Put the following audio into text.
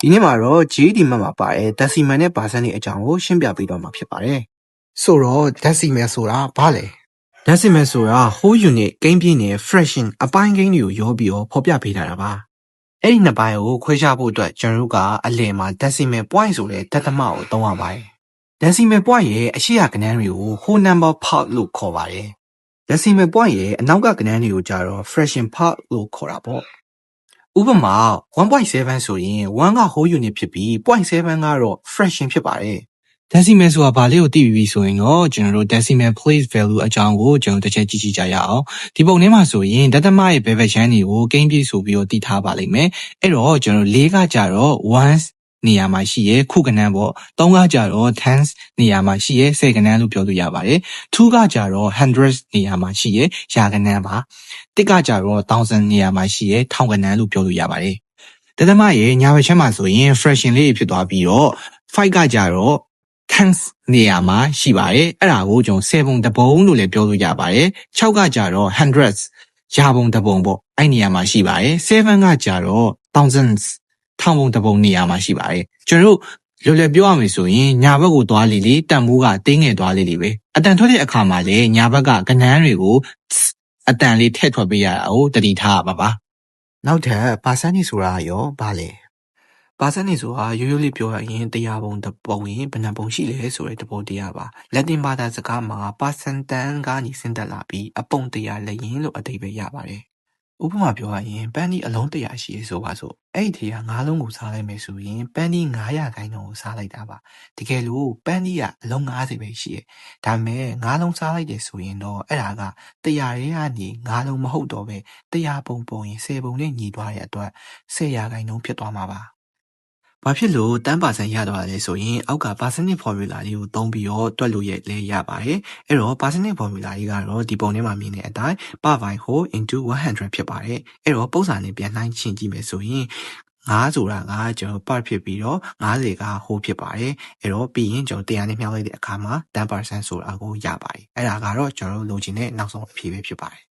ဒီနေ့မှာတော့ GD မှာပါတဲ့ decimal နဲ့ percent တွေအကြောင်းကိုရှင်းပြပေးတော့မှာဖြစ်ပါတယ်။ဆိုတော့ decimal ဆိုတာဘာလဲ။ decimal ဆိုတာ whole unit ကိန်းပြည့်နဲ့ fraction အပိုင်းကိန်းတွေကိုရောပြီးတော့ဖော်ပြပေးထားတာပါ။အဲ့ဒီနှစ်ပိုင်းကိုခွဲခြားဖို့အတွက်ကျွန်တော်တို့ကအလယ်မှာ decimal point ဆိုတဲ့ဒသမကိုသုံးရပါတယ်။ decimal point ရဲ့အရှိရကဏ္ဍတွေကို whole number part လို့ခေါ်ပါတယ်။ decimal point ရဲ့အနောက်ကကဏ္ဍတွေကိုကြတော့ fraction part လို့ခေါ်တာပေါ့။ဥပမာ 1.7 ဆိုရင် 1 က whole unit ဖြစ်ပြီး 0.7 ကတော့ fraction ဖြစ်ပါတယ်။ decimal ဆိုတာဘာလေးကိုသိပြီးဆိုရင်တော့ကျွန်တော်တို့ decimal place value အကြောင်းကိုကျွန်တော်တစ်ချက်ကြည့်ကြရအောင်။ဒီပုံထဲမှာဆိုရင်ဒသမရဲ့ဘယ်ဘက်ခြမ်းတွေကိုကိန်းပြည့်ဆိုပြီးတော့တည်ထားပါလိမ့်မယ်။အဲ့တော့ကျွန်တော်4ကကြတော့ ones နေရာမှာရှိရဲခုကဏ္ဍပေါ့3ကကြတော့ tens နေရာမှာရှိရဲဆယ်ကဏ္ဍလို့ပြောလို့ရပါတယ်2ကကြတော့ hundreds နေရာမှာရှိရဲရာကဏ္ဍပါ1ကကြတော့ thousand နေရာမှာရှိရဲထောင်ကဏ္ဍလို့ပြောလို့ရပါတယ်ဒသမရဲ့ညာဘက်ခြမ်းမှာဆိုရင် fraction လေးဖြစ်သွားပြီးတော့5ကကြတော့ tens နေရာမှာရှိပါတယ်အဲ့ဒါကိုကျွန်တော်10ပုံတစ်ပုံလို့လည်းပြောလို့ရပါတယ်6ကကြတော့ hundreds ရာပုံတစ်ပုံပေါ့အဲ့နေရာမှာရှိပါတယ်7ကကြတော့ thousandsထောင်ပုံတစ်ပုံနေရာမှာရှိပါတယ်ကျွန်တော်တို့လွယ်လွယ်ပြောရမယ်ဆိုရင်ညာဘက်ကိုသွားလေတန်မိုးကတင်းငယ်သွားလေပဲအတန်ထွက်တဲ့အခါမှာလေညာဘက်ကကဏ္ဍတွေကိုအတန်လေးထည့်ထွက်ပေးရတာကိုတတိထားရပါပါနောက်ထပ် percentage ဆိုတာရောဘာလဲ percentage ဆိုတာရိုးရိုးလေးပြောရရင်100ပုံတစ်ပုံရင်ဘယ်နှပုံရှိလဲဆိုတဲ့သဘောတရားပါလက်တင်ဘာသာစကားမှာ percentage ကနေဆင်းသက်လာပြီးအပုံ100လက်ရင်းလို့အဓိပ္ပာယ်ရပါတယ်ဥပမာပြောရရင်ပန်းဒီအလုံး100ရှိရဆိုပါစို့အဲ့ဒီ100 5လုံးကိုစားလိုက်မယ်ဆိုရင်ပန်းဒီ900ခိုင်နှုန်းကိုစားလိုက်တာပါတကယ်လို့ပန်းဒီကအလုံး90ပဲရှိရဒါပေမဲ့9လုံးစားလိုက်တယ်ဆိုရင်တော့အဲ့ဒါက100ရဲကနေ9လုံးမဟုတ်တော့ပဲ100ပုံပုံရင်10ပုံနဲ့ညီသွားတဲ့အတွက်10%ခိုင်နှုန်းဖြစ်သွားမှာပါဘာဖြစ်လို့10%ရသွားလဲဆိုရင်အောက်က percentage formula လေးကိုသုံးပြီးတော့တွက်လို့လဲရပါတယ်အဲ့တော့ percentage formula လေးကတော့ဒီပုံထဲမှာမြင်တဲ့အတိုင်း per by whole into 100ဖြစ်ပါတယ်အဲ့တော့ပုံစံနဲ့ပြန်နှိုင်းရှင်းကြည့်မယ်ဆိုရင်9ဆိုတာကကျွန်တော် part ဖြစ်ပြီးတော့90က whole ဖြစ်ပါတယ်အဲ့တော့ပြီးရင်ကျွန်တော်100နဲ့မြောက်လိုက်တဲ့အခါမှာ10%ဆိုတာကိုရပါတယ်အဲ့ဒါကတော့ကျွန်တော်တို့လိုချင်တဲ့နောက်ဆုံးအဖြေပဲဖြစ်ပါတယ်